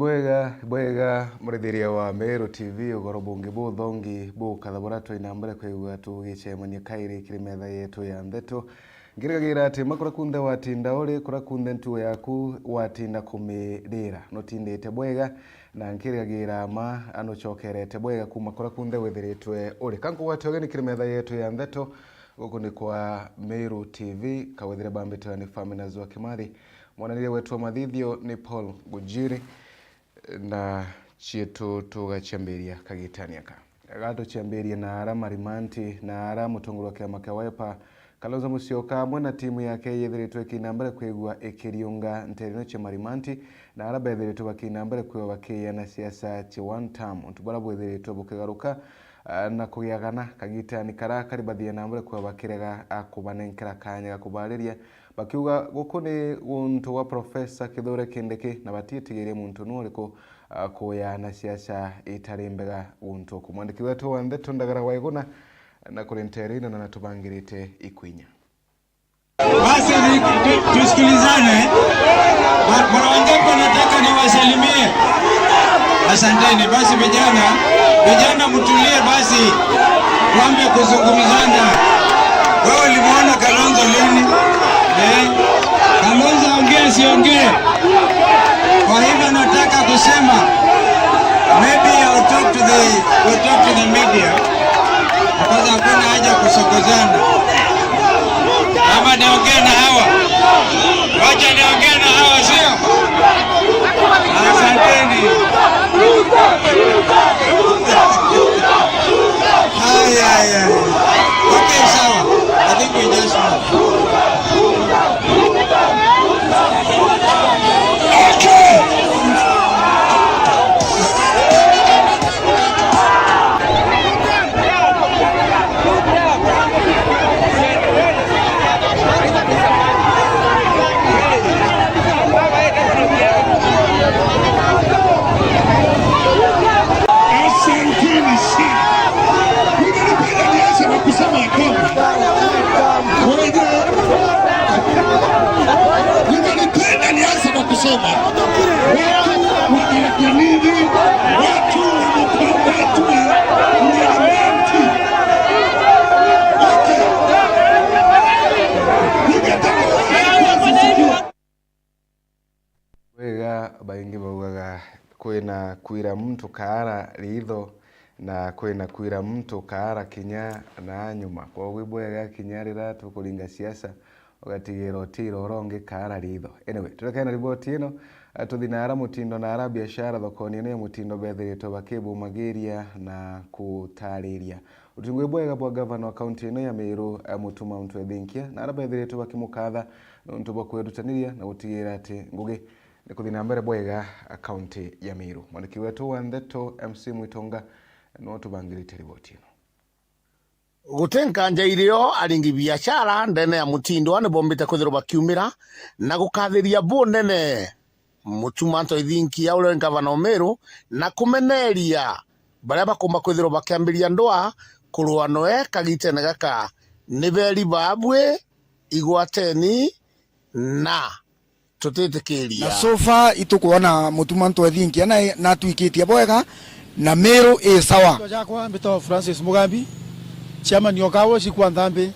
bwega murethiria wa Meru TV ugoro bungi buthongi bukathaburato inambere kwigua tugicemania kairi kiri metha yetu ya ndeto ngiragira ati makora kunde watinda uri kora kunde ntu yaku watinda kumirira notindite bwega na ngiragira ma anochokerete bwega kuma kora kunde wethiritwe uri kanku watogeni kiri metha yetu ya ndeto guku ni kwa Meru TV kawethire bambitira ni Famina Zwa Kimathi mwananiria wetu wa mathithio ni Paul Gujiri na chietu tugachamberia kagitania ka gato chamberia na ara marimanti na ara mutongoro kia makawepa Kalonzo Musyoka mwana timu yake yethiritwe kinambere kwigua ikiriunga nterino cha marimanti na ara bethiritwe bakinambere kwiwa bakiyana siasa cha one term ntubara bwethiritwe bukigaruka na kuyagana kagitani kara kari bathia nambere kwiwa bakirega akubanenkera kanya kubariria bakiuga gukuni untu wa Professor Kithure Kindiki na batitigirie muntu nuriko kuyana siasa itarimbega untu kumwandiki wetu wa ndeto ndagara waiguna na kurenterina na natubangirite ikwinya. Basi tusikilizane. Bwana wangapo nataka niwasalimie. Asanteni basi vijana mtulie basi tuambe kuzungumzana. Wewe ulimuona Kalonzo lini? Kalonzo ongea siongee. Kwa hivyo nataka kusema maybe we'll talk to the media. Because hakuna haja kusokozana. Ama niongee na hawa. Wacha niongee na hawa sio? Asanteni. Haya. Okay, sawa. I think we just baingi baugaga kwina kwira mtu kaara ritho na kwina kwira mtu kaara kinya na nyuma kwa wibwega kinyarira tukulinga siasa ugatigera otiro ronge kaara ritho. Anyway turekana riboti ino tuthinara mutindo na ara biashara thokoni ne mutindo bethiritwe bakibu magiria na kutariria utingwe bwega bwa governor wa county ino ya Meru mutuma mtu ethinkia na ara bethiritwe bakimukatha ntu bakwirutaniria na gutigera ati ngugi nikuthina mbere bwega county ya Meru. Mwaniki wetu wa ndeto MC Mwitonga no tubangirite riboti ino. Gutenka njairio aringi biashara ndene ya mutindo ane bombite kuthiro bakiumira na gukathiria bunene mutumanto ithinki ya ule gavana Meru na kumeneria baria bakomba kuthiro bakiambiria ndwa kurwa noe kagitene gaka niberi babwe igwateni na tutitikiria na sofa itukuona mutumanto ithinki na tuikitie bwega na Meru sawa. Jakwa mbito Francis Mugambi chairman yokawo sikwa nthambi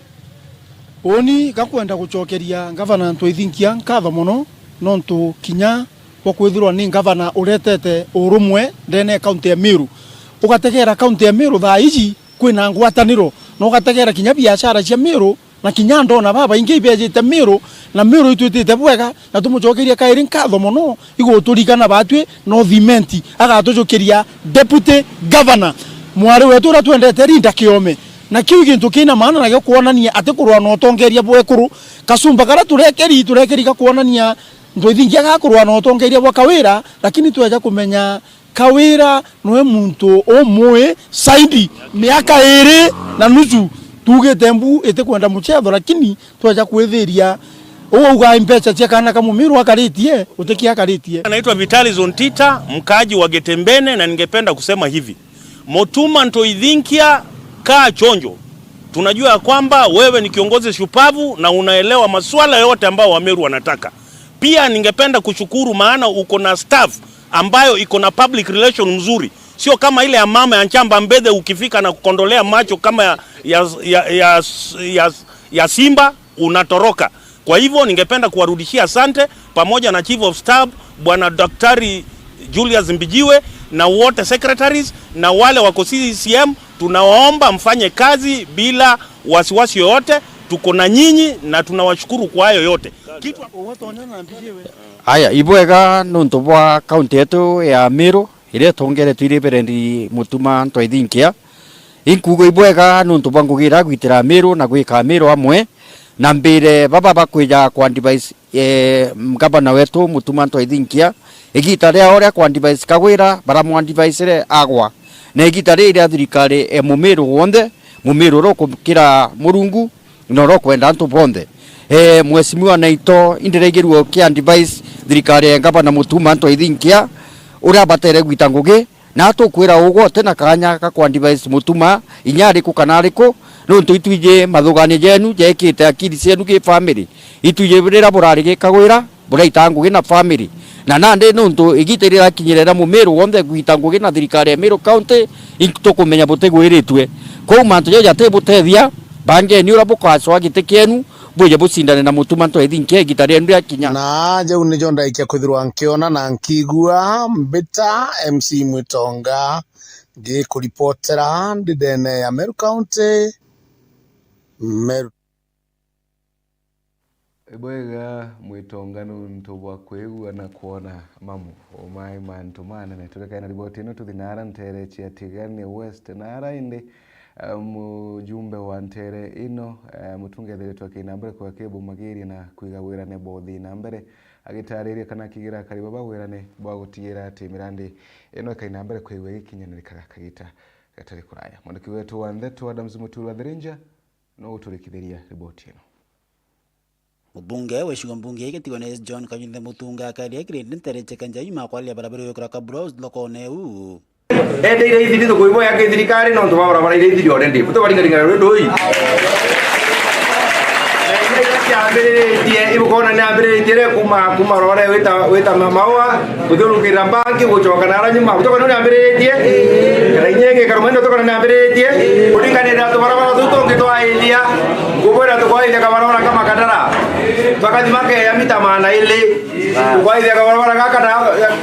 oni gakwenda gucokeria gavana ntwithinkia nkatho muno nontu kinya bokwithirwa ni gavana uretete urumwe ndene county ya Meru ugategera county ya Meru thaa iji kwina ngwataniro no ugategera kinya biashara cia Meru na kinya ndona baba ingi ibejete Meru na Meru itwitite bwega na tumucokeria kairi nkatho muno iguturikana batwe no thimenti agatucokeria deputy governor mwari wetu ra twendete rinda kiome na kiu gintu kina maana na kuonania ati kurwa no tongeria bwekuru kasumba kara turekeri ka kuonania ntwithingia ga kurwa no tongeria bwa kawira lakini tweja kumenya kawira noe muntu omwe saidi miaka 2 na nusu tugete mbu ete kwenda muchetho lakini tweja kwithiria uga mpecha cia kana kama Meru akaritie utekia akaritie. Anaitwa Vitali Zontita mkaji wa Getembene na ningependa kusema hivi Motuma Ntoithinkia kaa chonjo. Tunajua kwamba wewe ni kiongozi shupavu na unaelewa masuala yote ambao Wameru wanataka. Pia ningependa kushukuru maana uko na staff ambayo iko na public relation mzuri, sio kama ile ya mama ya Nchamba Mbethe ukifika na kukondolea macho kama ya simba unatoroka. Kwa hivyo ningependa kuwarudishia asante pamoja na Chief of Staff Bwana Daktari Julius Mbijiwe na wote secretaries na wale wako CCM. Tunawaomba mfanye kazi bila wasiwasi yoyote. Tuko na nyinyi na tunawashukuru kwa hayo yote. Aya ibwega nuntu bwa kaunti yetu ya Meru ile tongere twiriberendi Mutuma Ntwa Ithinkia inkugo ibwega nuntu bwa ngugira gwitira Meru na gwika Meru amwe na mbere baba bakwija kwa device gavana wetu Mutuma Ntwa Ithinkia igita ria oria kwa device kagwira bara mwa device re agwa na igita ria thirikari Mumeru wonde Mumeru ro kira murungu no ro kwenda ntu bonde mwesimiwa naito indiregeruo kia device thirikari gavana Mutuma Ntwa Ithinkia uria batere gwita ngugi na tukwira ugo tena kanya ka kwa device Mutuma inyari ku kanariku no tuituje mathugani jenu jekite akiri cienu ki family ituje birira burari gikagwira buraita ngugi na family na nande nuntu igitirira kinyirira Mumeru wonde gwita ngugi na thirikari ya Meru County tukumenya butegwiritwe ko mantu jo jate butethia bange ni urabuka aswa gitikienu buje busindane na Mutuma Ntwa Ithinkia gitari ndu akinya na je unijo ndaikia kwithirwa nkiona na nkigua mbita MC Mwitonga gikuripotera ndidene ya Meru County Meru Ibwega Mwitonga nuntu bwa kwigua na kuona mamu omai mantumana na tuleka na riboti ino tuthinara ntere chia Tigania West nara indi mujumbe wa ntere ino mutungethere twake nambere kwa kebu magiri na kuiga wirane bothi nambere agitariria kana kigira kariba bagwirane bwa gutigira ati mirandi ino kai nambere kwa iwe ikinyanirikaga kagita gatari kuraya mwandiki wetu wa Ndeto Adams Muturu wa Thirinja no uturikithiria riboti ino. Mbunge weshigo mbunge igetigo ne John Kanyunthe Mutunga karia grade ntere kanja yuma kwalia barabara yo kraka bros lokone u ende ile ithiri to kuibo ya thirikari no ntwa barabara ile ithiri already buto bari ngaringa ndoi tie ibukona na mbere tie kuma rore weta mawa udurukira banki gucoka na nyuma buto kana na mbere tie kana nyenge karumendo to kana na mbere tie ulinganira to barabara to tongi to ailia gubora to kwa ile barabara kama kadara wakati make ya mita maana ile kwa ile barabara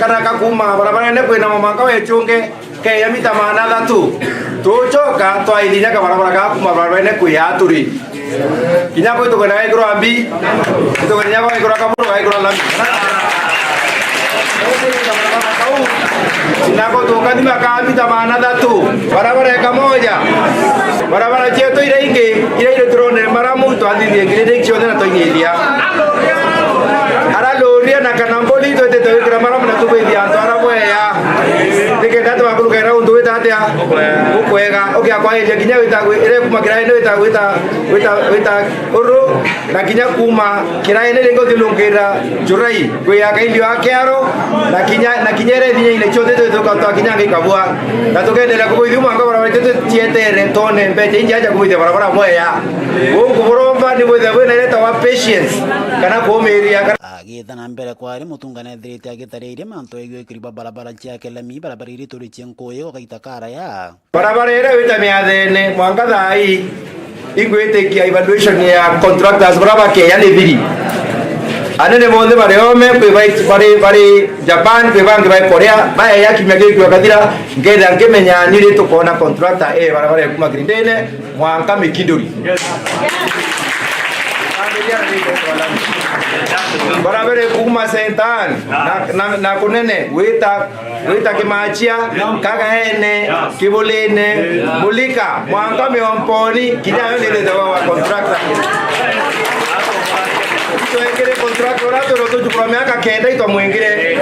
kana kakuma barabara ne kwena mama kawe chunge ke ya mita maana tu tucoka to ailia ka barabara kakuma barabara ne kuyaturi kinyako itu kana igro ambi itu kinyako igro kaburu igro lambi kinyako tu kadi makami tamana datu barabara kamoja barabara cheto ile drone maramu to adi de grade kione na to nyelia ara loria na kanamboli to te to gra maramu na to be dia to ara boya dike datu akulu kera undu itatia ukwega okia kwa ile kinya wita ile kuma kira ine wita oro na kinya kuma kira ine lengo dilongera jurai kwe ya kaili wa kiaro na kinyere dinya ile chote to ka kinya ngikabwa na to kende la kuidu manga barabara to tiete retone mbeje inja aja kuide barabara moya uko boromba ni wetha wena leta wa patience kana komeria agithana mbere kwari Mutungane thirite agitariire manto egwe kiriba barabara cia kelemi barabara iri turi chenkoye okaita kara ya barabara ire wita miathene mwanga thai igwete kia evaluation ya contractors barabara ke yani thiri anene monde barome bari Japan bebangi bai Korea baya yaki myage kwa kadira ngeda ngemenya nile to kona contractor barabara kuma grindene mwanga mikidori barabara kuma sentan na kunene wita kimachia kaga ene kibolene mulika mwanga miomponi kinyayo nile dawa contractor tuengere contractor rato roto tupromea ka kenda ito mwengere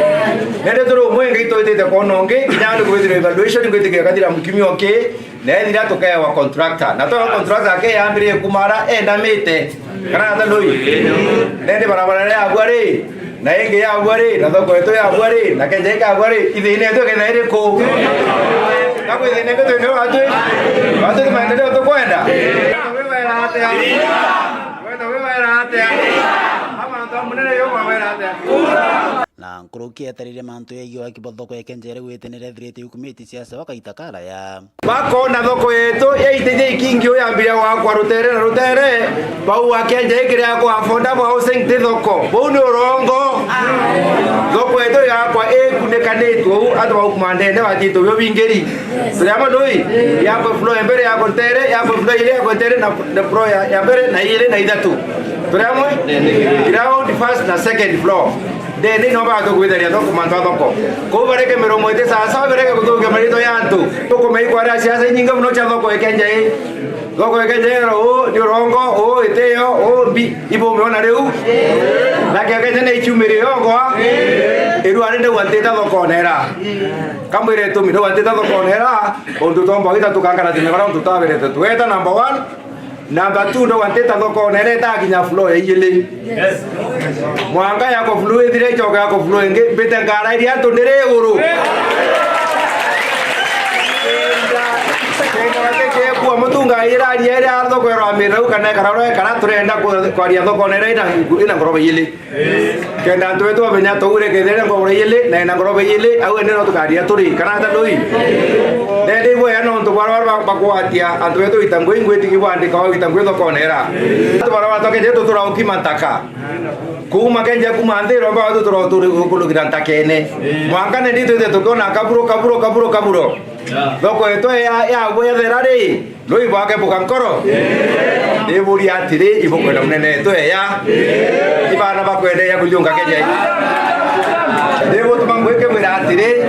nende toro mwenge ito ite kononge kinyayo kwetire evaluation kwetike kadira mkimio ke na ndira tokaya wa contractor na to contractor ke ambire kumara enda mete kana ta loi nende barabara ya agware na enge ya agware na thoko eto ya agware na kenje ka agware ithine to ke naire ko kako ithine ko to no atu maendeleo to kwenda wewe na hata wewe na hata ama ndo mnene yo wewe na hata na kurukia tarire mantu yegi wa kibothoko ekenjere gwetenere thirete hukumiti siasa wakaitakara ya bakona thoko yetu yaiteje ikingi oyambira wakwa rutere na rutere bau wakenje ikire akwa affordable housing ti thoko bau ni urongo thoko yetu yakwa ekundekanitwo atu bakumandene batito byo bingeri tuyama doi yako flow mbere yako tere yako flow ile yako tere na pro ya mbere na ile na idatu tuyama ground first na second floor deni no ba to kwitharia thoko mantu thoko ko bareke miromo ite sasa bareke kutuga marito yantu ko mai kwara siasa nyinga muno cha thoko ekenja thoko ekenja ro ni rongo o iteo o bi ibo meona riu na ke ekenja nei chumiri yongo iru arende wantita thoko nera kamwire tu miro wantita thoko nera ondu tombo ita tukangara tinegara ondu tabirete tueta number 1 Number 2 ndo wanteta thoko nereta kinya flow yile. Yes. Mwanga yako flow ithire choka yako flow nge bete ngara iria to ndire uru. Kwa mutunga ira ira thoko ero amirau kana kararo kana turenda kwaria thoko nereta ina ngorobe yile. Kenda twetu abenya tugure kethere ngorobe yile na ina ngorobe yile au ene no tukaria turi kana ta doi. Nende bo yana onto barabara bakwatia antwetu itangwe ngweti kibandika wa itangwe thoko nera. Tu barabara toke jetu tura ukimantaka. Kuma kenja kuma ndiro ba tu tura turu kulugira ntakene. Mwanga ne ndito te tukona kaburo. Thoko eto ya bwethera ri loi bwake bukankoro. Eburi atire ibokwenda munene eto ya. Ibana bakwende ya kujunga kenja. Debo tumangweke mwira atire.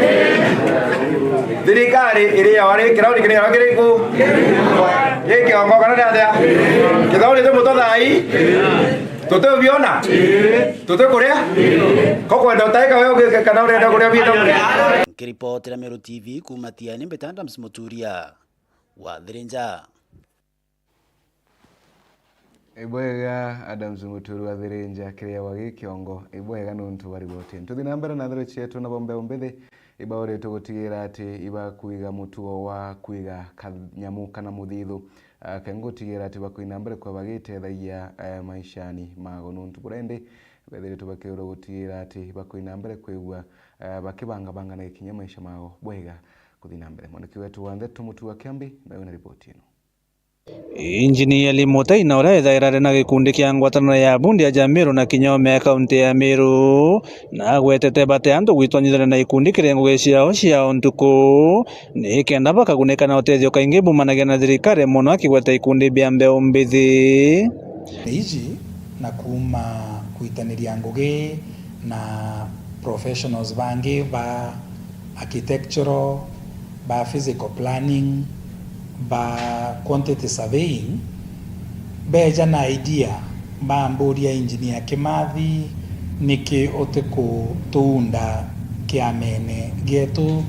Dirikari iria wale kirao dikene wagere ku yeke ongo kana ndia kidao le moto dai toto biona toto korea koko ndo taika wewe kana ndo korea bito kiripoti la Meru TV kumatia ni Betanda Msimoturia wa Thirinja Ibwega Adams Muturu wa Thirinja kiria wagi kiongo ibwega nuntu bari bote tuthi nambere na thiro chetu na bombe ombethi ibaore tugotigira ati iba kuiga mutuo wa kuiga kanyamu kana muthithu kengotigira ati bakuina mbere kwa bagiteithagia maishani mago nuntu burende bethire tubakiura gotigira ati bakuina mbere kwigua bakibanga na ikinya maisha mago bwega kuthina mbere mwaniki wetu wa Ndeto Mutua Kiambi na ripoti ino. Injinia Limota inaora ethairare na gikundi kia ngwataniro ya bundi ya Jamiru na Kinyome kaunti ya Meru na gwetete bate andu gwitwanyithana na ikundi kirengo cia ntuku ni kenda bakaguneka na utethio kaingi bumanagia na thirikari muno akigweta ikundi bia mbeu mbithi iji na kuma kuitaniria ngugi na professionals bangi ba architectural ba physical planning ba quantity surveying beja na idea ba mburi ya engineer Kimathi niki oteko tuunda kia mene getu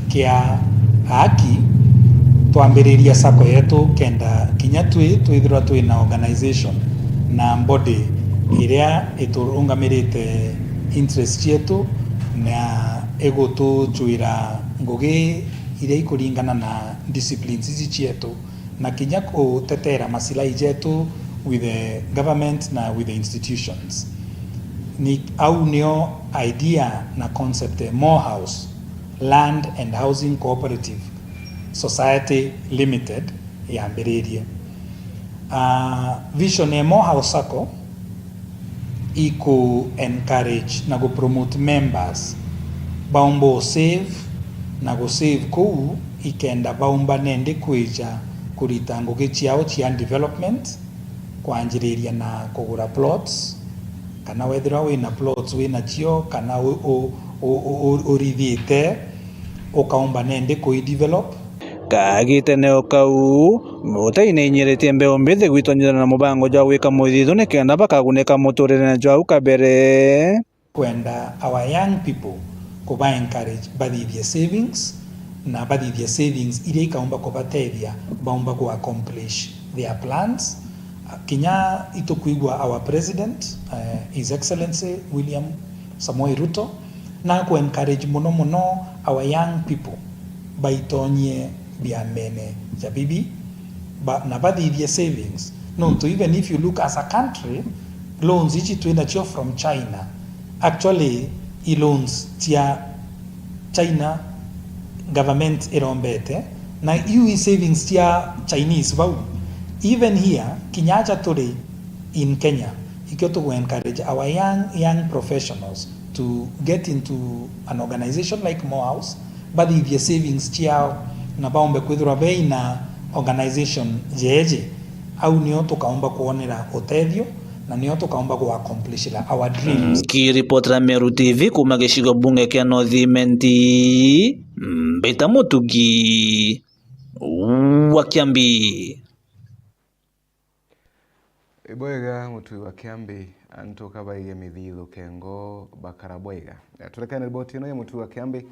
kia haki tuambiriria sako yetu kenda kinya twithirwa twina organization na body iria iturungamirite interest yetu na ego tu chuira ngugi iria ikuringana na disciplines ici cietu na kinya kutetera masilai jetu with the government na with the institutions ni au nio idea na concept Morehouse Land and Housing Cooperative Society Limited ya mbiririe vision ya Morehouse Sacco iku encourage na go promote members baumbo save na go save kuu ikenda baumba nende kwija kurita ngugi ciao cia development kwanjiriria na kugura plots kana wethira wina plots wina cio kana urithite ukaumba nende kui develop kagite neo kau mutaine inyeretie mbeu mbithi gwitonyithana na mubango jwa gwika muthithu ni kenda bakaguneka muturire na jwa ukabere kwenda our young people kuba encourage bathithia savings na bathithia savings iria ikaumba kubatethia baumba ku accomplish their plans kinya itukuigwa our president his excellency William Samoei Ruto na ku encourage muno our young people baitonye bia mene ja bibi na bathithia savings no to even if you look as a country loans ichi twina chio from China actually loans tia China government irombete na iu savings tia Chinese bau. Even here kinyaja turi in Kenya ikyo to encourage our young professionals to get into an organization like Morehouse, but the savings tia na baombe kwithura bei na organization jeje au nio tukaomba kuonera uteithio na nio tukaomba ku accomplish our dreams. Kiripotera Meru TV kuma gicigo bunge kia Northimenti, Mbita Mutugi wa Kiambi. Ibwega mutu wa Kiambi antoka baige mithithu kengo bakarabwega. Turekane riboti ino ya mutu wa Kiambi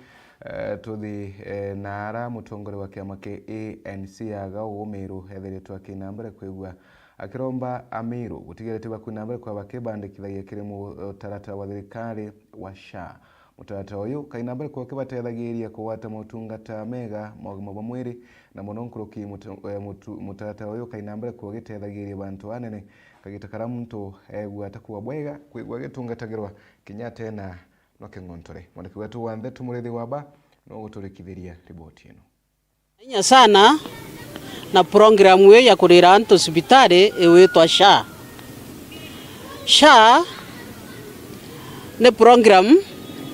tuthi nara mutongore wa kiama ke ANC aga Meru hetheretwo akinambere kwigua akiromba Amiru gutigerete bakunambere kwa bakibandikithagia kiri mutarata wa thirikari wa SHA. Mutarata uyu kainambere kwa kibatethagiria kuwata motungata mega mogima bwa mwiri na mononkuruki mutarata uyu kainambere kwa gitethagiria bantu anene kagitakara muntu gwata kuwa bwega kwigua gitungatagirwa kinya tena no kingontore. Mwandiki wetu wa Nthetu Murithi Waba no guturikithiria riboti ino. Nya sana na programu ya kurira antu hospitali iwitwa SHA. SHA ne program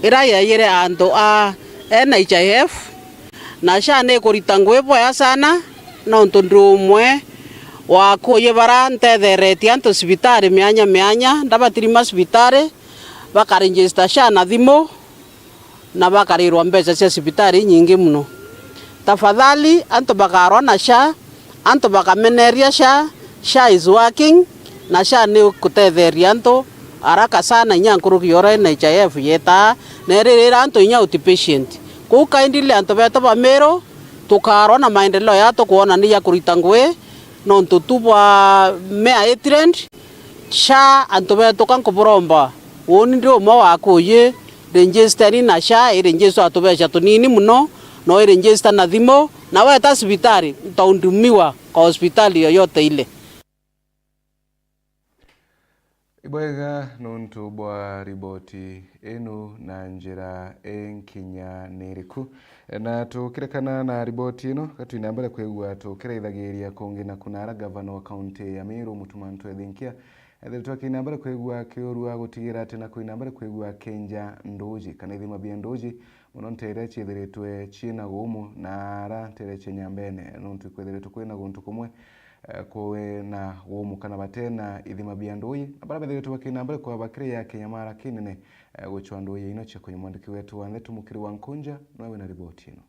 iraya yire antu a NHIF na SHA ne kuritangwe boya sana no ntundumwe wa kuyebara ntethereti antu hospitali mianya ndabatirima hospitali bakaregister SHA na thimo na bakarirwa mbeca cia hospitali nyingi muno. Tafadhali antu bakarwa na SHA, antu bakameneria SHA is working na SHA ni kutetheria antu haraka sana nyankuruki yora NHIF yeta nerera antu inya outpatient. Ku kaindile antu beto ba Meru tukarwa na maendeleo yato kuona ni ya kuritangwe no ntutubwa mea trend SHA antu beto kankuburomba woni ndio mo wakuye register na SHA register atubeca tunini muno no register na thimo na weta hospitali utaundumiwa kwa hospitali yoyote ile. Ibwega nuntu bwa riboti enu na njira enkinya niriku na tukirekana na riboti ino katuinambere kwegua tukireithagiria kongi na kunara gavana wa kaunti ya Meru Mutumanto Edhinkia ethiritwe kinambere kwegua kiurua gutigira ati na kuinambere kwegua Kenja Nduji kana ithima bia Nduji muno ntere chiethiritwe china gumu na ara ntere chenyambene nuntu kwethiritwe kwina guntu kumwe kowe na gumu kana batena ithima bia Nduji abara bethiritwe bakinambere kwa bakire ya Kenya mara kinene guchwa Nduji ino cheko mwandiki wetu wa Nthetu Mukiri wa Nkunja nawe na riboti ino.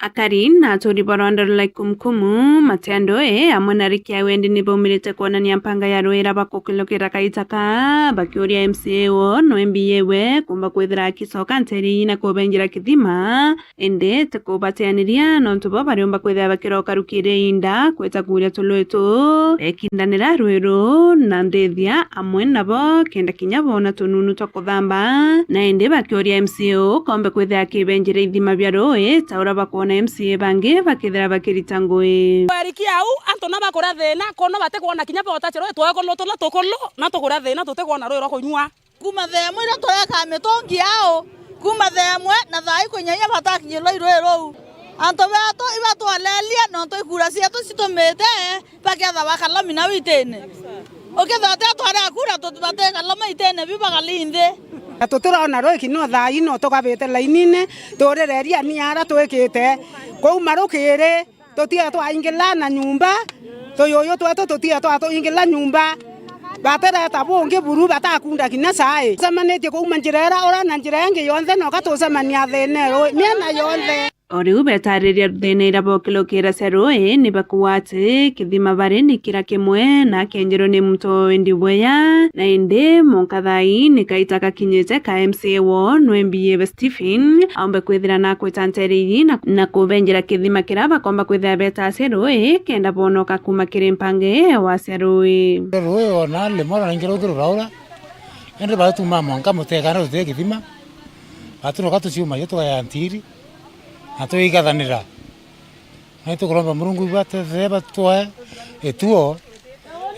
Akarin na tori baranda like kumkumu matendo amonarikia wendi nibomirite kuonania mpanga ya roera bakokilokera kaitaka bakioria MCA wo no MBA we kumba kwethira kisoka nteri na kubenjira kithima ende tekobateaniria no ntubo bariomba kwethira bakiroka rukire inda kweta kuria toloeto ekindanira rwero na ndethia amwe nabo kenda kinyabo na tununu tokothamba na ende bakioria MCA kombe kwethira kibenjira ithima bya roe taura bakona MCA bange bakithira bakiritangwe bariki au anto na bakora thina kono bate kuona kinya bota chero tweko loto la tokolo na tokora thina tutekuona rwero kunywa kuma themwe ira tureka mitongi yao kuma themwe na thai kunyenya batakinyiro irwero anto beto ibatu alelia no to ikura cia to citumite baketha bakalami na witene okethate atwara akura to bate kalama itene bibagalinde tutirona roiki no thai no tugabite lainine turereria ni ara twikite kou marukire tutia twaingila na nyumba tuyoyo twetu tutia twaingila nyumba batera tabonge buru batakunda kina sai samanetie kou manjirera ora na njira yange yonthe no katusamania thenero miena yonthe Oriu betariria thina bokilokira seroe ni bakuwate kithima bare ni kira kimwe na kenjero ni mto ndiweya na inde monkathai ni kaitaka kinyete ka MCA wo no MBA Stephen ambe kwithira na kwetanteriri na kubenjera kithima kiraba komba kwithira beta seroe kenda bonoka kuma kire mpange wa seroe roe ona le mora ngiro ngiro raura ende batu mama nkamuteka no te kithima atuno katuciuma yetu ya antiri atuigathanira na tukuromba Murungu bate theba twa etuo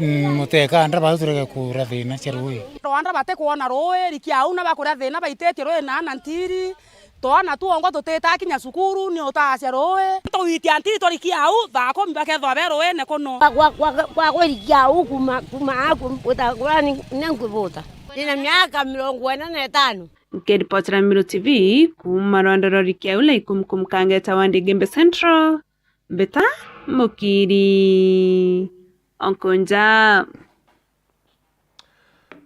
muteka ndra ba tureke kura thina cherui Rwanda bate kuona roe rikiau na bakura thina baitete roe na nantiri twana tuongo tuteta kinya sukuru ni utacia roe to witi antiri to rikiau thako mbake thwa roe ne kono kwa rikiau kuma utakura nenguvuta nina miaka 45. Nikiripotera Miru TV kuma Rwanda rikiau laikum kangeta wandi Gembe Central Beta Mukiri Onkonja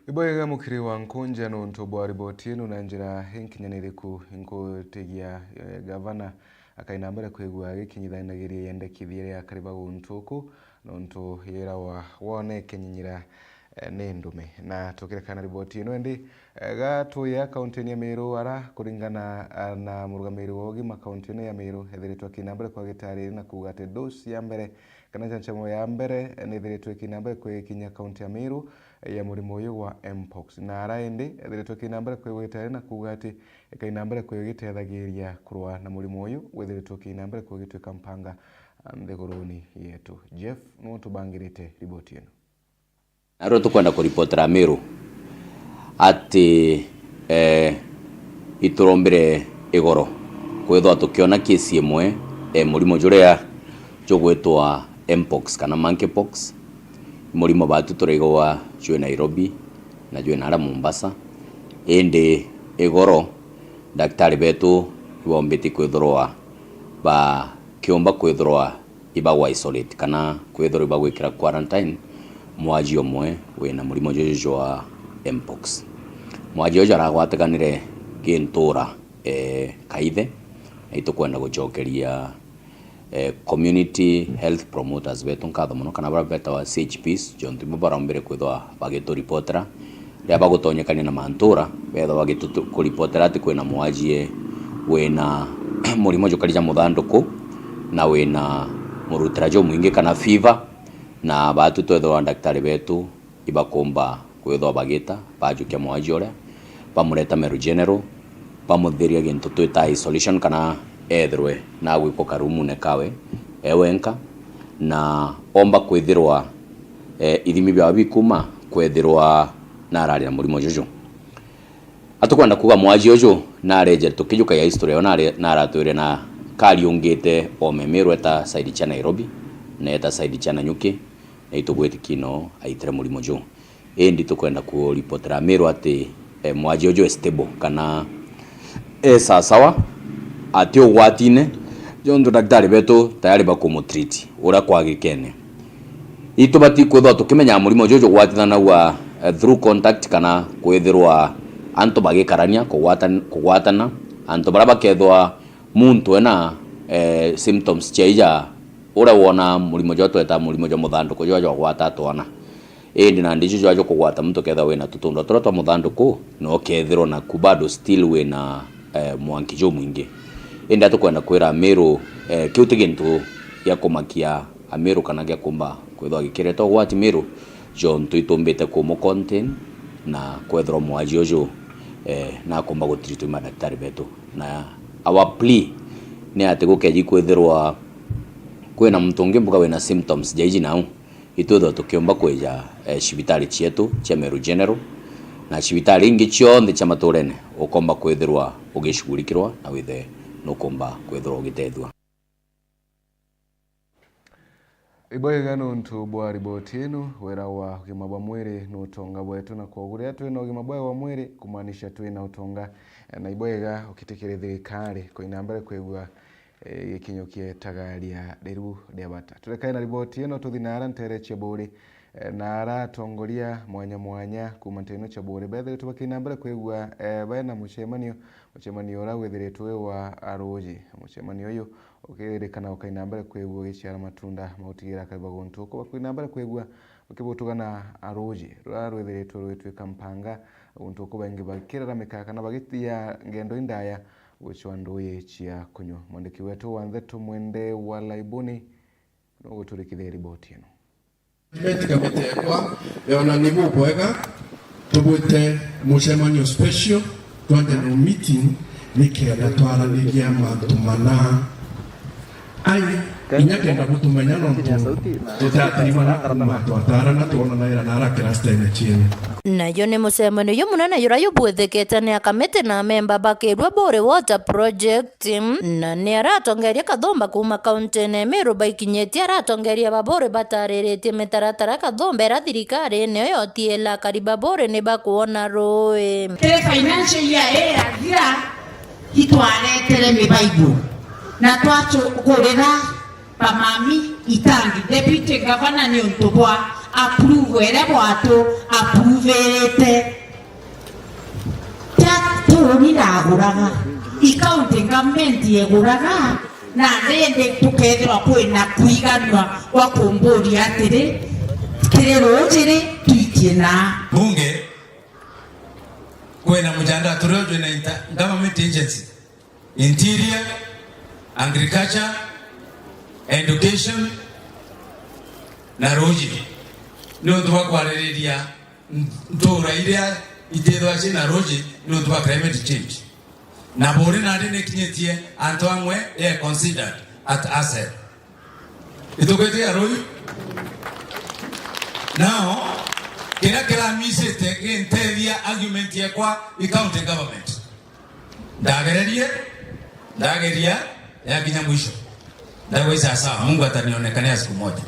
Iboyega mukiri wa Nkonja no ntobwa riboti ino na njira henkinyaniriku inkotegia gavana akainambara kwegwa gikinyithanagiriye yendekithire ya kariba guntuku no nto yera wa wone kenyinyira nendume na tukirekana riboti ino ndi gatuya kaunti ya Meru ara kuringana na murugamiri wogi makaunti ya Meru hethiritwa kinambara kwa gitari na kugate dosi ya mbere kana chanchamo ya mbere nethiritwa kinambara kwa kinya kaunti ya Meru ya murimo uyu wa mpox na araindi hethiritwa kinambara kwa gitari na kugate kainambara kwa gitethagiria kurwa na murimo uyu wethiritwa kinambara kwa gitwika mpanga nthiguruni yetu. Jeff no tubangirite riboti ino. Aro tukwenda kuripotera Meru ati iturombere igoro kwethwa tukiona kesi imwe murimo juria jogwetwa mpox kana monkeypox murimo batu tureigwa jwe Nairobi na jwe nara Mombasa ende igoro daktari betu ibombeti kwethorwa ba kiomba kwethorwa iba isolate kana kwethorwa iba gwikira quarantine mwaji omwe wena murimo jojo wa mpox mwaji ojo aragwataganire gintura kaithe itukwenda gucokeria community health promoters betu nkatho muno kana bara beta wa CHPs jontu barombere kwithwa bageto reportera ria bagutonyekania na mantura betho bagetu ku reportera ati kwina mwaji wena murimo jokarija muthanduku na wena murutira jo mwingi kana fever na batu twethwa daktari betu ibakomba kwethwa bagita bajukia mwaji ore bamureta Meru General bamuthiria gintu twita isolation kana ethwe na gwiko karumu ne kawe ewenka na omba kwithirwa ithimi bya bikuma kwethirwa na arari na murimo jojo atukwenda kuga mwaji ojo na reje tukijuka ya history ona na aratwire na kariungite Meru eta side cha Nairobi na eta side cha Nanyuki na itugweti kino aitire murimo jo endi tukwenda ku reportera Meru ati mwaji ojo stable kana sawa ati ogwatine jondu daktari betu tayari bakumutreat ura kwa gikene itubati kwetho tukimenya murimo jojo gwatithana wa through contact kana kwethirwa anto bagikarania kugwatana anto baraba kethwa muntu ena symptoms cheija ura wona murimo joto eta murimo jo muthanduku jojo gwata twana endi na ndijo jojo kugwata muntu ketha wena tutundo twa muthanduku no kethiro na kubado still wena mwanki jo mwingi endi atukwenda kwira Meru kiuti gintu ya kumakia Meru kana gya kumba kwethwa gikireto gwati Meru jo ntuitumbite ku mo content na kwethro mwaji jojo na kumba gutreat madaktari betu na our plea ni ati gukeji kwethirwa kwena mtu ungi mbuga wena symptoms jaiji nao itutho tukiomba kweja cibitari cietu cia Meru General na cibitari ingi cionthe cia maturene ukomba kwethirwa ugicugurikirwa na withe nukomba kwethirwa ugitethwa. Iboyega no ntubwa riboti ino wera wa ugima bwa mwiri nutonga bwetu na koguria twina ugima bwa mwiri kumanisha twina utonga na iboyega ukitekereza thirikari koinambere kwegwa gikinyokie tagaria riru ria bata turekae na riboti ino tuthinara ntere cheburi na aratongoria mwanya kumanteno chaburi bethe tubakinambere kwegwa bena mucemanio ora wethiretwe wa aroji mucemanio uyu ukiririkana ukainambere kwegwa giciara matunda mautigira kaiba gontu ko bakinambere kwegwa ukibutugana aroji rwethiretwe rwetwika mpanga gontu ko bangi bakirara mikaka na bagitia ngendo indaya wichwanduye chia kunyo mwandiki wetu wa Ntheto Mwende wa Laibuni no guturikithia riboti ino Metekwa yona nibu bwega tubute mucemanio special twende no meeting nikenda twaraniria mantu mana ai inyakenda gutumenya no tutataribana kuma twatara na tuona naira nara kirasta ine chini nayo nĩ mũcemanio ũyũ mũnene ũrĩa ũbwethĩkĩte nĩ akamĩtĩ na memba bakĩrua Bore Water Project na nĩ aratongeria kathomba kuma kaunti-inĩ Meru baikinyĩtie aratongeria babore batarĩrĩtie mĩtaratara kathomba era thirikari nĩyo yotiela kariba Bore nĩ bakuona rũĩ financial year ĩrathira itwaretere mĩbaibu na twatũkũrĩra pamami itangi deputy governor nĩ ũntũbwa approve ere bwatu approve tatoni raguraga ikaunti government yeguraga na rende tukethwa kwina kuiganwa wa kumburi atiri kirero tuitie na bunge kwena mujanda turojo na government agency interior agriculture education na roji nontu bakwarĩrĩria ntura iria itethwa cina roji nontu ba climate change na Bore na ndĩ nĩkinyĩtie antu amwe considered at asset itũkwĩtia roji now kĩrĩa misite kĩntethia argument yakwa county government ndageria yakinya mwisho ndagwĩca sawa Mungu atanionekania siku moja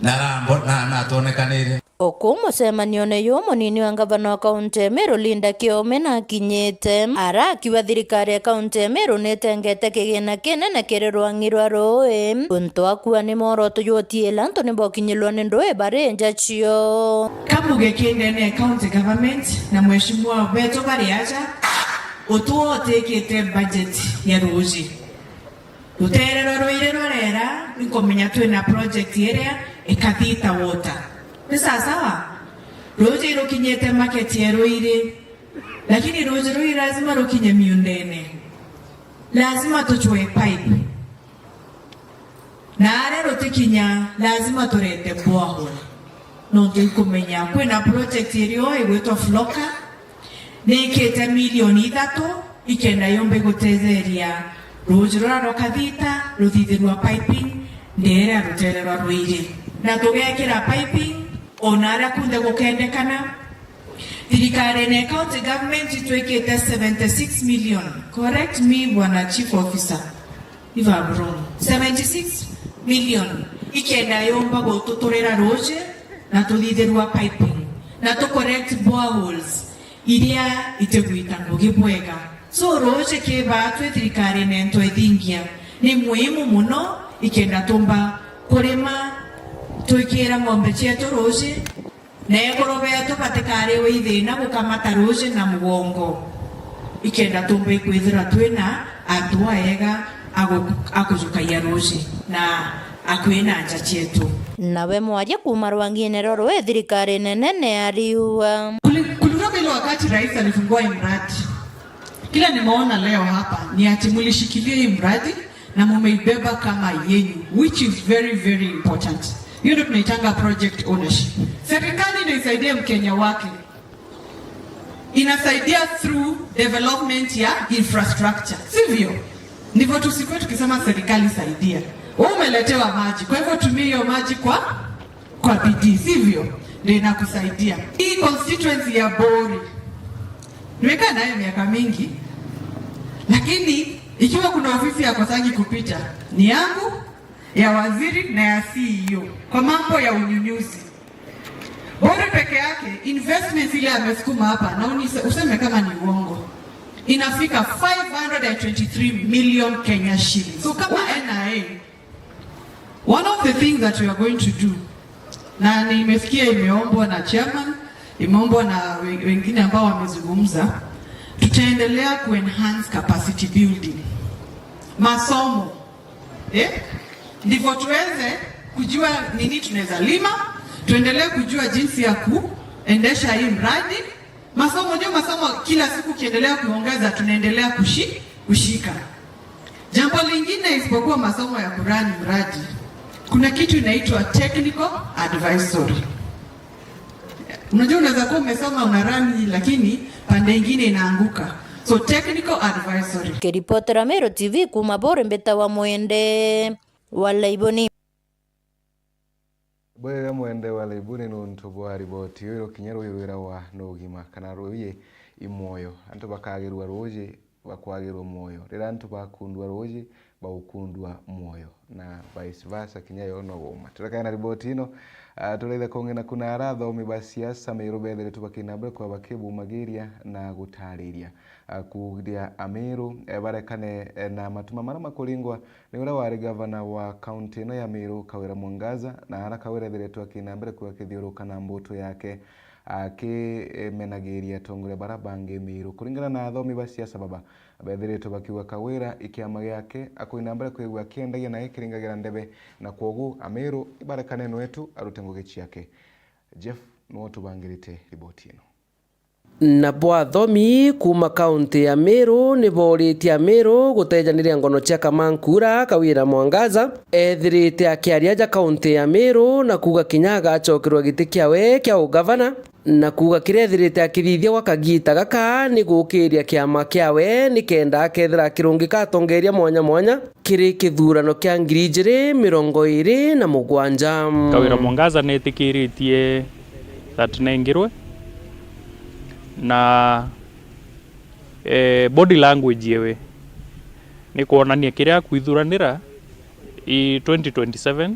na tuonekanire Oku mũcemanio-inĩ ũyũ mũnini wa ngavana wa kaunti ya Meru Linda Kiome na akinyĩte arakiuga thirikari ya kaunti ya Meru nĩtengete kĩgĩna kĩnene kĩrĩ rwang'i rwa rũĩ ũntũ akua nĩ muoroto yotiela ntũ nĩ bokinyĩrwo nĩ ndũĩ barĩ njacio kabuge kĩnene county government na mheshimiwa Beto Bariacha ũtuotekete budget ya rũĩ ruterero rũire rorera nĩkũmenya twĩna project ĩrĩa ĩkathita water nĩ sawa rũĩ rũkinyĩte market ya rũire lakini rũĩ lazima rũkinye miundene lazima tuchwe pipe na arĩa rũtikinya lazima tũrete borehole no tũkũmenya kwĩna project ĩrĩa ĩgwĩtwo Floka nĩĩkĩte milioni 3 ikenda yombe gũtetheria rũĩ rũraroka thita rũthithĩrwa piping ndĩrĩa rũtererwa rũire na tũgekĩra piping ona arĩa kunde gũkendekana thirikari na county government twĩkĩte 76 million correct me bwana chief officer if I'm wrong 76 million ikenda yomba gũtũtũrĩra rũĩ na tũthithĩrwa piping na tũ correct boreholes iria itegwĩtangwo gĩbwega so rũĩ kĩba twĩ thirikari na twĩthingia nĩ muhimu mũno ikenda tumba kurima twikira ng'ombe cietu rũĩ na ng'ombe yetu patikari wĩthĩna gũkamata rũĩ na mugongo ikenda tumba ikwithira twĩna andũ aega akũjukaia rũĩ na akwĩna nja cietu nawe mwaria kuma rwang'i-inĩ rwa rũĩ thirikari nene nĩ ariuga kulikuwa ile wakati rais alifungua mradi kila nimeona leo hapa ni ati mlishikilia hii mradi na mumeibeba kama yenyu which is very very important. Hiyo ndio tunaitanga project ownership. Serikali ndio isaidie Mkenya wake. Inasaidia through development ya infrastructure. Sivyo? Ndivyo tusikwe tukisema serikali saidia. Wewe umeletewa maji. Kwa hivyo tumia hiyo maji kwa bidii, sivyo? Ndio inakusaidia. Hii constituency ya Bore nimekaa nayo miaka mingi. Lakini ikiwa kuna ofisi ya Kosangi kupita ni yangu, ya waziri na ya CEO kwa mambo ya unyunyuzi. Bore peke yake investments ile amesukuma hapa na useme kama ni uongo inafika 523 million Kenya shillings. So kama NIA, one of the things that we are going to do, na nimesikia imeombwa na chairman, imeombwa na wengine ambao wamezungumza, tutaendelea ku-enhance capacity building. Masomo. Ndivyo tuweze kujua nini tunaweza lima, tuendelee kujua jinsi ya kuendesha hii mradi. Masomo kila siku kiendelea kuongeza, tunaendelea kushika. Jambo lingine isipokuwa masomo ya kurani mradi, kuna kitu inaitwa technical advisory. Unajua unaweza kuwa umesoma unarani lakini pande nyingine inaanguka. So technical advisory. Kiripotera Meru TV kuma Bore Mbeta wa Mwende. Walaiboni Bwega mwende walaibuni nuntu bwa riboti yo kinyero yirwira wa nogima kana roye imoyo antu bakagirwa roje bakwagirwa moyo rira antu bakundwa roje baukundwa moyo na vice versa kinyayo no goma turaka na riboti ino tureitha kongena kuna arathomi ba siasa meirubethere tubakinambere kwa bakebu magiria na gutariria kugia Amiru barekane na matuma mara makuringwa ni ura wari governor wa county no ya Amiru Kawira Mwangaza na ara Kawira thiretwo akinambere kwa kithiuruka na mbuto yake menagiria tongore barabange Amiru kuringana na athomi ba siasa baba bethiretwo bakiuga Kawira ikiama yake akoinambere kwa kiendagia na ikiringagira ndebe na kwogu Amiru ibarekane nwetu arute ngugichi yake. Jeff no tubangirite riboti ino. Na bwathomi kuma kaunti ya Meru ni boritie Meru gutejaniria ngono cia Kamankura Kawira Mwangaza ethirite akiaria ja kaunti ya Meru na kuga kinyaga acokirwa giti kiawe kia ugavana na kuga kirethirite akithithia gwa kagita gaka ni gukiria kiama kiawe ni kenda akethira kirungika atongeria mwanya mwanya kiri kithurano kia 2027. Kawira Mwangaza netikiritie that nengirwe na body language yewe ni kuonania kiria kwithuranira i 2027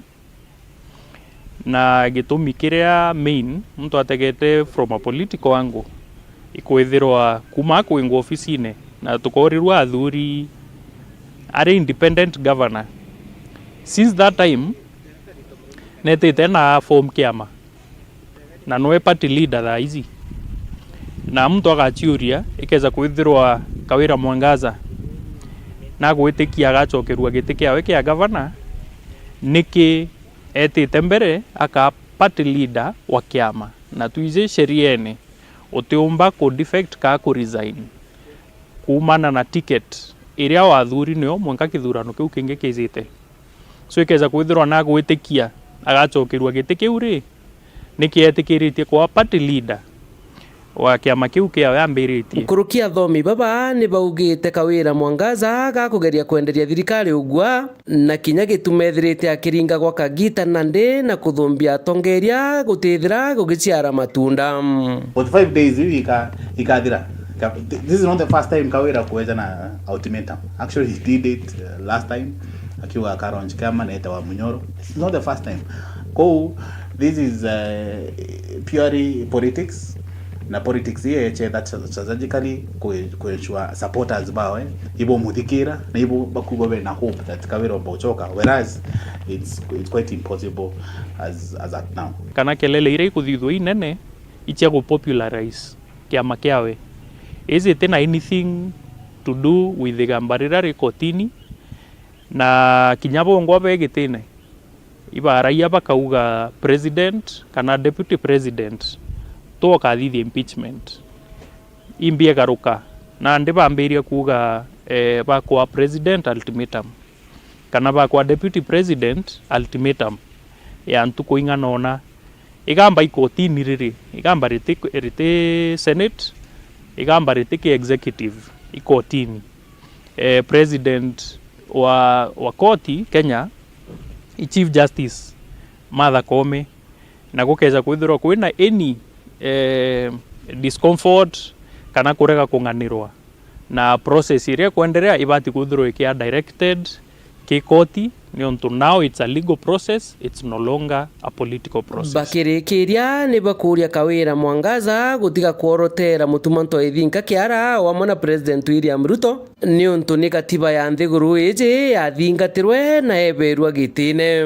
na gitumi kiria main mtu ategete from a political angle ikwithirwa kuma kwingwa ofisine na tukorirwa athuri ari independent governor. Since that time netete na form kiama na noe party leader tha izi na mtu agachiuria ikeza kwithirwa Kawira Mwangaza na gwitikia agacokerwa giti kiawe kia governor niki etite mbere aka party leader wa kiama na tuize sheriene utiumba ku defect ka ku resign kumana na ticket iria wathuri nio mwanka kithurano kiu kingi kizite so ikeza kwithirwa na gwitikia agacokerwa giti kiu ri niki etikiritie kwa party leader wa kiama kiu kiawe ambiritie. Kurukia thomi baba ni baugite Kawira Mwangaza gakugeria kwenderia thirikari ugwa na kinya gitumethirite akiringa gwa kagita nande na kuthumbia atongeria gutithira gugichiara matunda. 45 days ikathira. This is not the first time Kawira kuweza na ultimatum. Actually he did it last time akiwa Karonji kama na wa Munyoro. It's not the first time. This is purely politics. Na politics ye che that strategically kuechwa supporters bawe ibo muthikira na ibo bakugobe na hope that Kawira bochoka, whereas it's quite impossible as at now. Kana kelele ire kuthithwo inene ichia go popularize kiama kiawe. Is it anything to do with the gambarira rekotini na kinyabo ngwabe gitine ibaraia bakauga president kana deputy president to kathithi impeachment imbie garuka na ndi bambiria kuga bakwa president ultimatum kana bakwa deputy president ultimatum ya ntuko inganona igamba ikotini riri igamba rite senate igamba rite executive ikotini president wa koti Kenya chief justice Martha Koome na gukeza kwithirwa kwina any discomfort kana kurega kunganirwa na process iria kuendelea ibati kuthirwa ikia directed kikoti ni onto now it's a legal process, it's no longer a political process. Bakirikiria ni bakuria Kawira Mwangaza gutiga kuorotera mutumanto ithinka kiara wamwe na president William Ruto ni onto ni katiba ya nthiguru iji yathingatirwe na eberwa gitine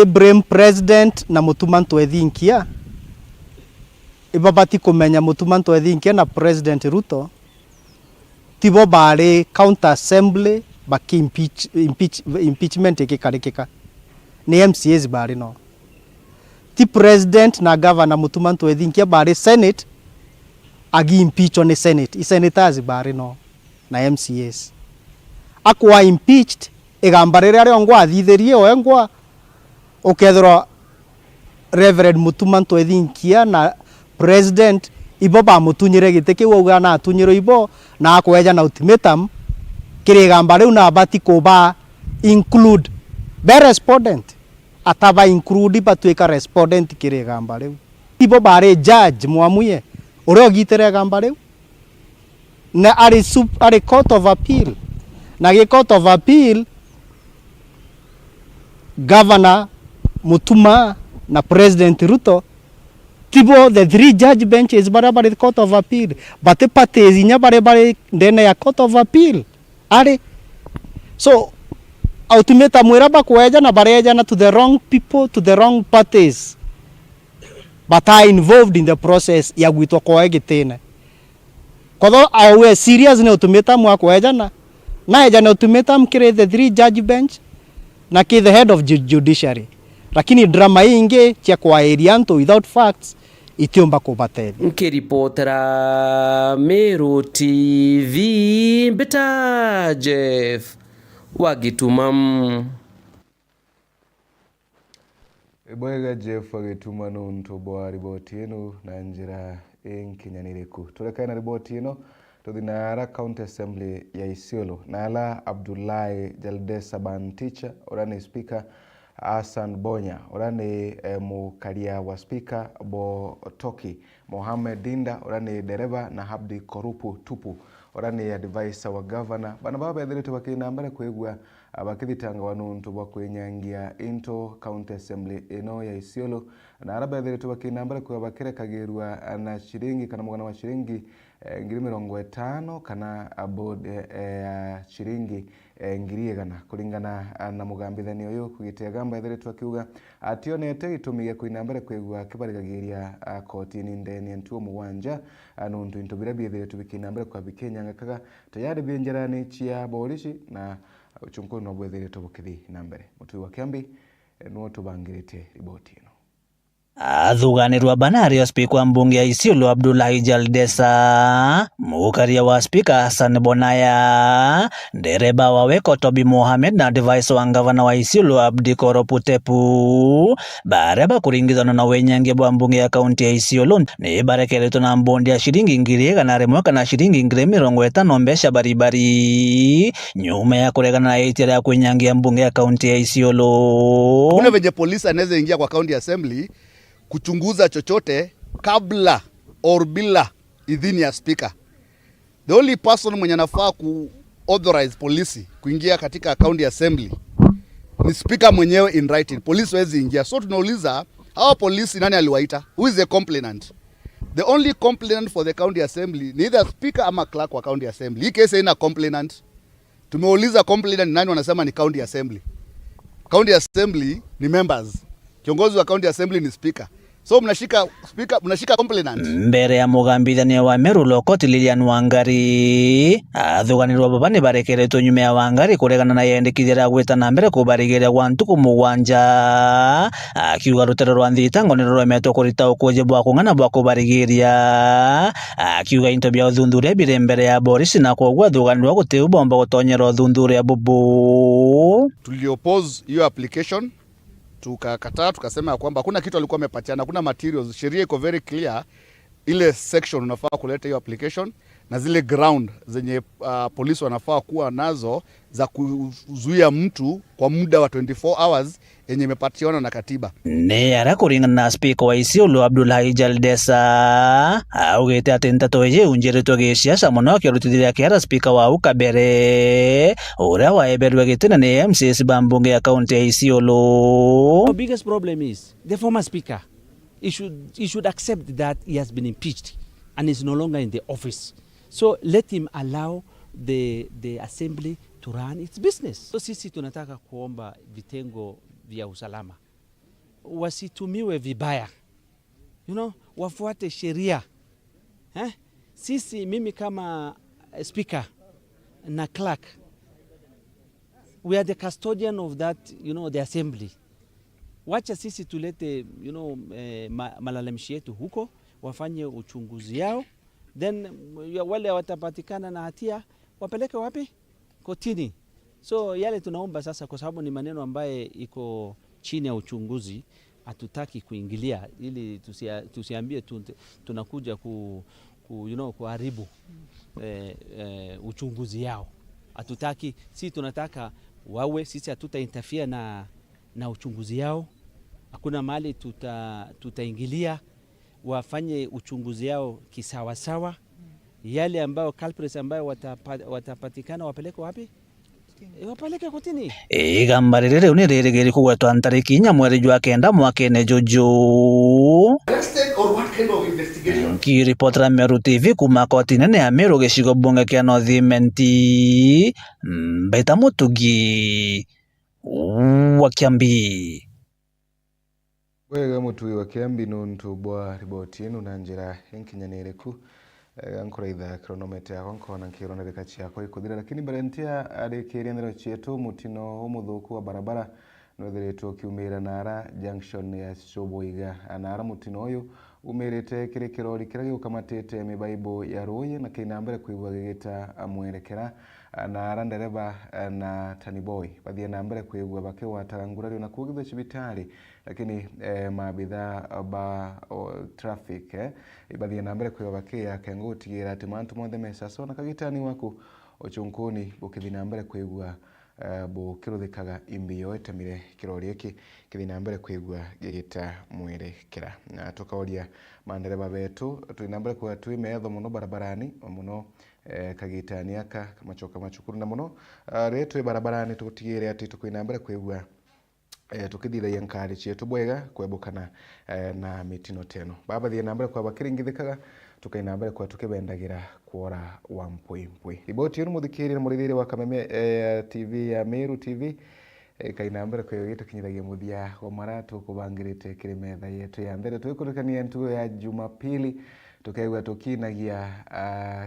blame president na mutumanto ithinkia ibabati kumenya mutumanto ithinkia na president Ruto tibo bari counter assembly baki impeachment ikikarikika ni MCAs bari no ti president na governor mutumanto ithinkia bari senate agi impeach on senate senators bari no na MCAs akwa impeached igambarire ari ongwa athitherie oengwa ukethro Reverend mutumanto ithinkia na president ibo ba mutunyire gite kiuga na atunyiro ibo na akweja na ultimatum kirigamba riu na bati kuba include be respondent ataba include batuika respondent kire gamba riu ibo bare judge mwamuye ore ogitere gamba riu na ari court of appeal na ge court of appeal governor Mutuma na President Ruto tibo the 3 judge benches barabara the court of appeal but the parties inya barabara ndene ya court of appeal are so ultimately mwera kueja na bareja na to the wrong people to the wrong parties but are involved in the process ya gwitwa koege tena kodo awe serious ne ultimately mwa kueja na eja na ultimately kire the 3 judge bench na ki the head of judiciary lakini drama inge chia kwa erianto without facts itiomba kubateli. Nkiripotera Meru TV Mbita Jeff Wagitumam. Ibwega Jeff Wagituma nuntu bwa riboti ino na njira enkinyaniriku. Tulekaina riboti ino tudinara County Assembly ya Isiolo nala Abdullahi Jaldesa Banticha orani speaker Hassan Bonya orani mukaria wa speaker Bo Toki Mohamed Dinda orani dereva na Habdi Korupu Tupu orani advisor wa governor bana baba yadhirite wakina mbele kwegwa abakithitanga wanuntu bwa kwenyangia into County Assembly ino ya Isiolo na araba yadhirite wakina mbele kwa bakire kagerwa na shiringi kana mugana wa shiringi ngiri 50 kana abod shiringi ngiri igana kulingana na mugambithanio uyu kugitia gamba yadhirite wakiuga ationete itumige kuina mbele kwegwa kibarigagiria kotini ndeni ntuo muwanja nuntu intubira byedhirite bikina mbele kwa bikenya ngakaga tayari byenjerani chia borishi na uchunkono bwedhirite bukithi na mbere mutui wa Kiambi nuo tubangirite riboti ino. Athuganirwa banario speaker wa mbunge ya Isiolo Abdullahi Jaldesa, mukaria wa speaker Hassan Bonaya, dereba wa weko Tobi Mohamed na advisor wa gavana wa Isiolo Abdi Korupu Tupu bareba kuringizana na wenyange bwa mbunge ya kaunti ya Isiolo ni barekereto na mbondi ya shiringi ngiri kana remwaka na shiringi ngiri 50 mbesha baribari nyuma ya kuregana na itira ya kwenyange mbunge ya kaunti ya Isiolo. Kuna venye polisi anaweza ingia kwa county assembly kuchunguza chochote kabla or bila idhini ya speaker. The only person mwenye anafaa ku authorize polisi kuingia katika county assembly ni speaker mwenyewe in writing. Polisi hawezi ingia. So tunauliza hawa polisi nani aliwaita? Who is the complainant? The only complainant for the county assembly ni either speaker ama clerk wa county assembly. Hii kesi haina complainant. Tumeuliza complainant nani, wanasema ni county assembly. County assembly ni members. Kiongozi wa county assembly ni speaker. So mnashika speaker, mnashika complainant. Mbere ya mugambithania wa Meru Lokoti Lilian Wangari athuganirwa babani barekeretwo nyume ya Wangari kuregana na yendekithira gwita na mbere kubarigiria gwa ntuku mugwanja akiuga rutero rwa thitango niro rwemetwo kurita ukuje bwa kung'ana bwa kubarigiria akiuga into bya uthundhuria bire mbere ya Boris na kogwa thuganirwa guteu bomba gutonyera uthundhuria bubu. Tulioppose hiyo application, tukakataa, tukasema kwamba hakuna kitu alikuwa amepatiana, hakuna materials. Sheria iko very clear, ile section unafaa kuleta hiyo application na zile ground zenye polisi wanafaa kuwa nazo za kuzuia mtu kwa muda wa 24 hours yenye imepatiana na katiba. Ne ara kuringana na speaker wa Isiolo Abdullahi Jaldesa augete ati ntatoje unjeretwo giciaca muno akirutithia kiara speaker wa ukabere uria waeberwe gitena ni MCS bambunge ya county ya Isiolo. The biggest problem is the former speaker. He should accept that he has been impeached and is no longer in the office. So let him allow the assembly to run its business. So sisi tunataka kuomba vitengo vya usalama wasitumiwe vibaya, wafuate sheria. Mimi kama speaker na clerk, we are the custodian of that, the assembly. Wacha sisi tulete, malalamishi yetu huko, wafanye uchunguzi yao, then wale watapatikana na hatia wapeleke wapi? Kotini. So yale tunaomba sasa, kwa sababu ni maneno ambaye iko chini ya uchunguzi, hatutaki kuingilia ili tusiambie tunakuja kuharibu uchunguzi yao. Hatutaki, sisi tunataka wawe, sisi hatuta interfere na uchunguzi yao. Hakuna mahali tutaingilia, wafanye uchunguzi yao kisawasawa. Yale ambayo culprits ambayo watapatikana wapeleke wapi? Wapeleke kotini. Igamba riri riu ni ririgiri kugwetwa ntariki 4 mweri jwa kenda mwakene juju. Kiripotera Meru TV kuma koti nene ya Meru gicigo bunge kia North Mbeta Mutugi wa Kiambi. Wega mutui wa Kiambi nuntu bwa riboti ino na njira enkinyanireku nkuraitha kronometer yako nkona nkironereka ciako ikuthira, lakini barentia arikiria cietu mutino umuthuku wa barabara nwethiritwo kiumira Nara junction ya Shoboiga. Nara mutino uyu umirite kiri kirori kiria gikukamatite mibaibo ya Ruyi na kinambere kuigwa gigita mwerekera Nara ndereba na Taniboy bathie nambere kuigwa bakiwatara ngurario na kugithwa cibitari, lakini maabitha ba traffic bathie nambere kuigwa bakia kengutigira ati mantu mothe mesasona kagitani waku ochunkuni bukithi nambere kuigwa bukiruthikaga imbio etamire kirori eki kithi nambere kuigwa gigita mwerekera. Na tukaoria mandereba betu twi nambere kwa twi metho muno barabarani muno kagitani aka machoka machukuru na muno retwe barabarani tutigire ati tukwina mbere kwigwa tukithithagia nkari cietu bwega kwebukana na mitino teno baba thie nambere kwa bakiringithikaga tukaina mbere kwa tukibendagira kuora wa mpwi. Riboti ino muthikiri na murithiri wa Kameme TV ya Meru TV kaina mbere kwa gito kinyithagia muthia wa maratu kubangirite kirimetha yetu ya mbere twikurikania ntu ya Jumapili tukaigua tukinagia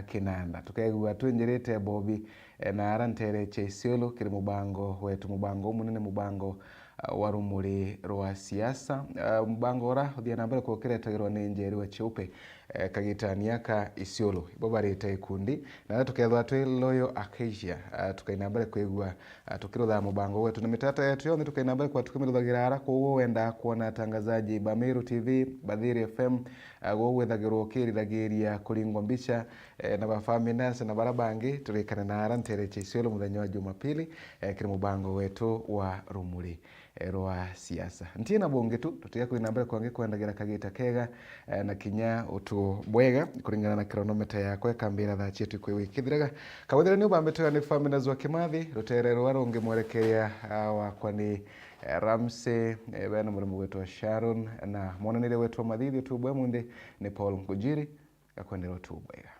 kinanda tukaigua twinjirite Bobi na arantere Cheisiolo kiri mubango wetu mubango munene mubango wa rumuri rwa siasa mubango ra uthia nambere kwa kiretagirwa ni njeri wa cheupe kagitania ka Isiolo bobarite ikundi na tukethwa twi Loyal Acacia tukaina mbere kuigua tukirutha mubango wetu na mitata yetu yone tukaina mbere kwa tukimiruthagira ara kwa wenda kuona tangazaji ba Meru TV Bathiri FM go wethagirwo kirithagiria kuringwa mbica na ba Faminance na barabangi turikana na arantere Cheisiolo muthenya wa Jumapili kiri mubango wetu wa rumuri rwa siasa ntie na bonge tu tutia kwina mbere kwange kwendagira kagita kega na kinya utu bwega kuringana na kronometer yako ekambira tha cietu kwikithiraga kawethera ni ubambetega ni Faminance wa Kimathi rutere rwa rungi mwerekeria wakwa ni Ramsey bena murimu wetu wa Sharon na monanire wetu wa Mathithi tu bwe munde ni Paul Ngujiri akwendera tu bwega.